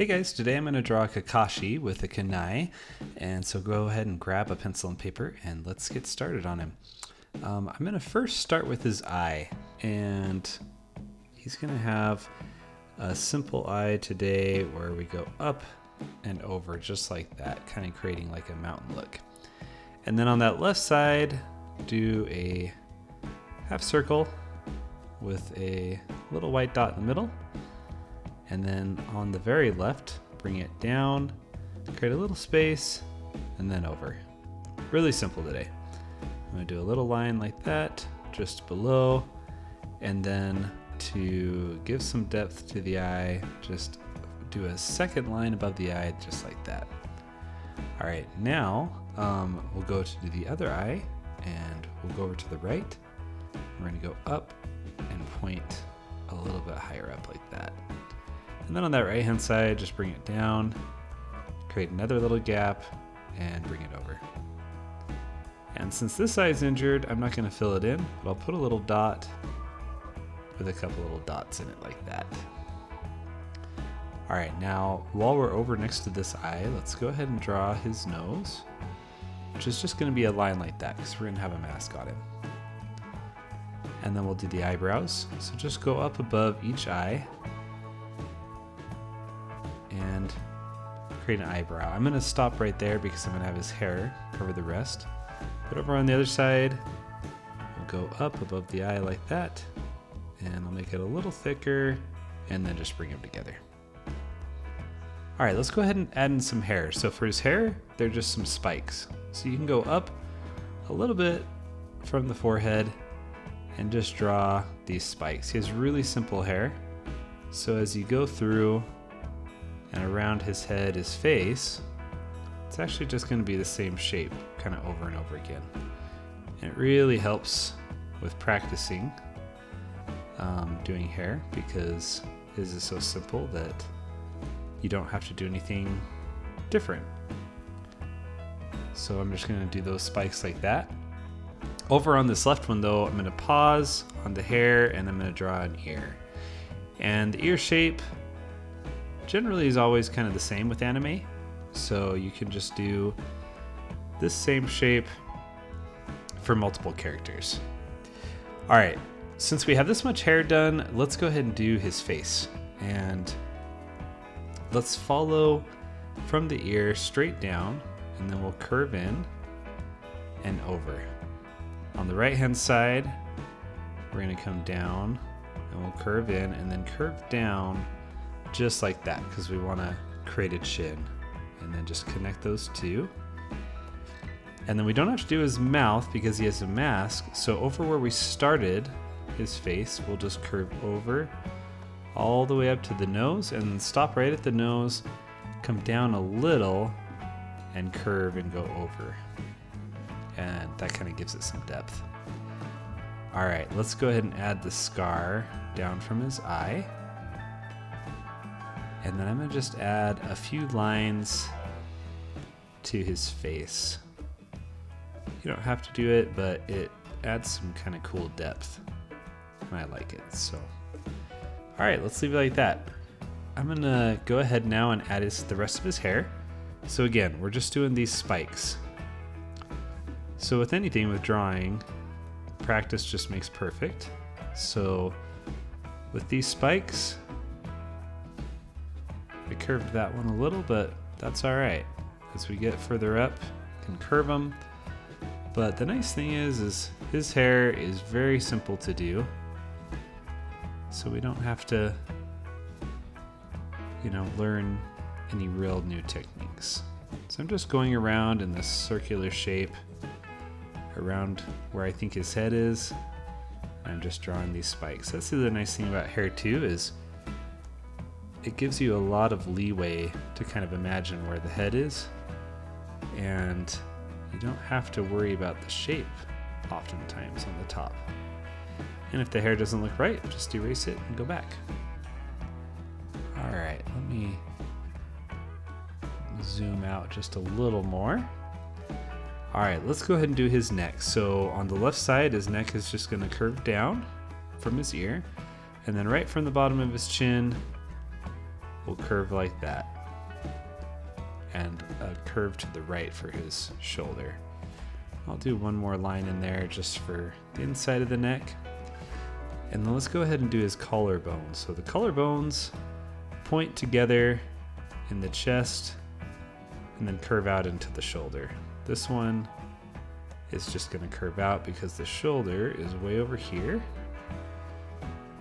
Hey guys, today I'm going to draw Kakashi with a Kunai, and so go ahead and grab a pencil and paper and let's get started on him. I'm going to first start with his eye, and he's going to have a simple eye today where we go up and over just like that, kind of creating like a mountain look. And then on that left side, do a half circle with a little white dot in the middle. And then on the very left, bring it down, create a little space, and then over. Really simple today. I'm gonna do a little line like that, just below, and then to give some depth to the eye, just do a second line above the eye, just like that. All right, now we'll go to do the other eye, and we'll go over to the right. We're gonna go up and point a little bit higher up like that. And then on that right hand side, just bring it down, create another little gap, and bring it over. And since this eye is injured, I'm not going to fill it in, but I'll put a little dot with a couple little dots in it like that. All right, now while we're over next to this eye, let's go ahead and draw his nose, which is just going to be a line like that because we're going to have a mask on him. And then we'll do the eyebrows. So just go up above each eye and create an eyebrow. I'm going to stop right there because I'm going to have his hair cover the rest. But over on the other side, we'll go up above the eye like that, and I'll make it a little thicker, and then just bring them together. All right, let's go ahead and add in some hair. So for his hair, they're just some spikes. So you can go up a little bit from the forehead and just draw these spikes. He has really simple hair. So as you go through and around his head, his face, it's actually just going to be the same shape kind of over and over again. And it really helps with practicing doing hair because his is so simple that you don't have to do anything different. So I'm just going to do those spikes like that. Over on this left one though, I'm going to pause on the hair and I'm going to draw an ear. And the ear shape generally is always kind of the same with anime, so you can just do this same shape for multiple characters. All right, since we have this much hair done, let's go ahead and do his face. And let's follow from the ear straight down, and then we'll curve in and over. On the right hand side, we're gonna come down and we'll curve in and then curve down just like that because we want to create a chin, and then just connect those two. And then we don't have to do his mouth because he has a mask, so over where we started his face, we'll just curve over all the way up to the nose and then stop right at the nose, come down a little and curve and go over, and that kind of gives it some depth. All right, let's go ahead and add the scar down from his eye. And then I'm going to just add a few lines to his face. You don't have to do it, but it adds some kind of cool depth, and I like it. So, all right, let's leave it like that. I'm going to go ahead now and add the rest of his hair. So again, we're just doing these spikes. So with anything with drawing, practice just makes perfect. So with these spikes, I curved that one a little, but that's all right. As we get further up, you can curve them. But the nice thing is his hair is very simple to do. So we don't have to, learn any real new techniques. So I'm just going around in this circular shape around where I think his head is. I'm just drawing these spikes. That's the other nice thing about hair too, is it gives you a lot of leeway to kind of imagine where the head is, and you don't have to worry about the shape oftentimes on the top. And if the hair doesn't look right, just erase it and go back. All right, let me zoom out just a little more. All right, let's go ahead and do his neck. So on the left side, his neck is just going to curve down from his ear, and then right from the bottom of his chin, will curve like that. And a curve to the right for his shoulder. I'll do one more line in there just for the inside of the neck. And then let's go ahead and do his collarbones. So the collarbones point together in the chest and then curve out into the shoulder. This one is just going to curve out because the shoulder is way over here.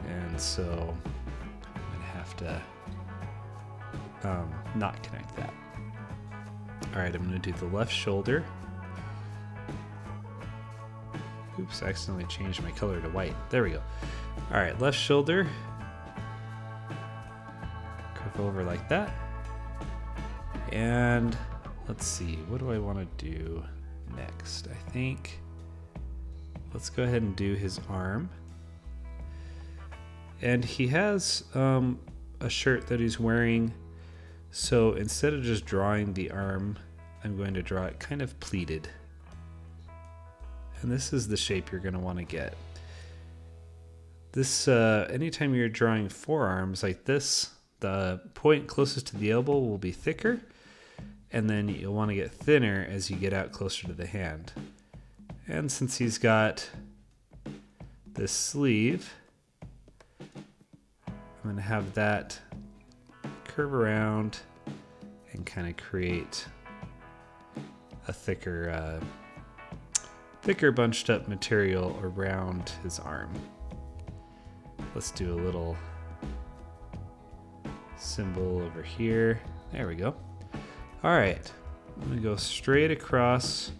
And so I'm going to have to not connect that. All right, I'm going to do the left shoulder. Oops, I accidentally changed my color to white. There we go. All right, left shoulder. Curve over like that. And let's see, what do I want to do next? I think let's go ahead and do his arm. And he has a shirt that he's wearing. So instead of just drawing the arm, I'm going to draw it kind of pleated. And this is the shape you're going to want to get. This, anytime you're drawing forearms like this, the point closest to the elbow will be thicker, and then you'll want to get thinner as you get out closer to the hand. And since he's got this sleeve, I'm going to have that curve around and kind of create a thicker bunched up material around his arm. Let's do a little symbol over here. There we go. All right, I'm gonna go straight across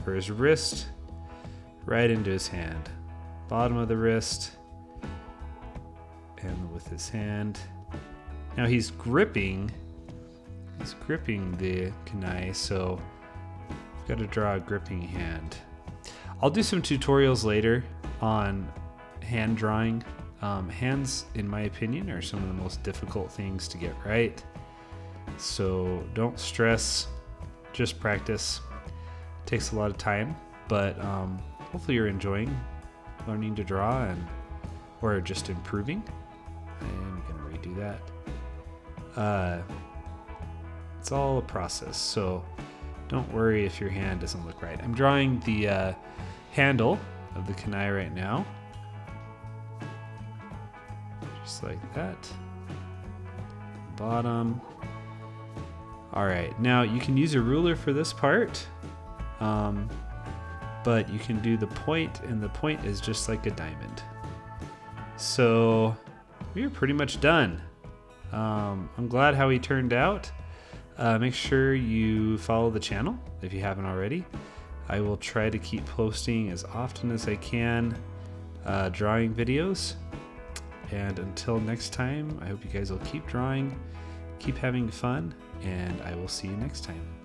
for his wrist, right into his hand. Bottom of the wrist, and with his hand. Now he's gripping the kunai, so I've got to draw a gripping hand. I'll do some tutorials later on hand drawing. Hands, in my opinion, are some of the most difficult things to get right. So don't stress, just practice. It takes a lot of time, but hopefully you're enjoying learning to draw or just improving. I'm gonna redo that. It's all a process, so don't worry if your hand doesn't look right. I'm drawing the handle of the kunai right now. Just like that. Bottom. All right, now you can use a ruler for this part, but you can do the point, and the point is just like a diamond. So we are pretty much done. I'm glad how he turned out. Make sure you follow the channel if you haven't already. I will try to keep posting as often as I can drawing videos. And until next time, I hope you guys will keep drawing, keep having fun, and I will see you next time.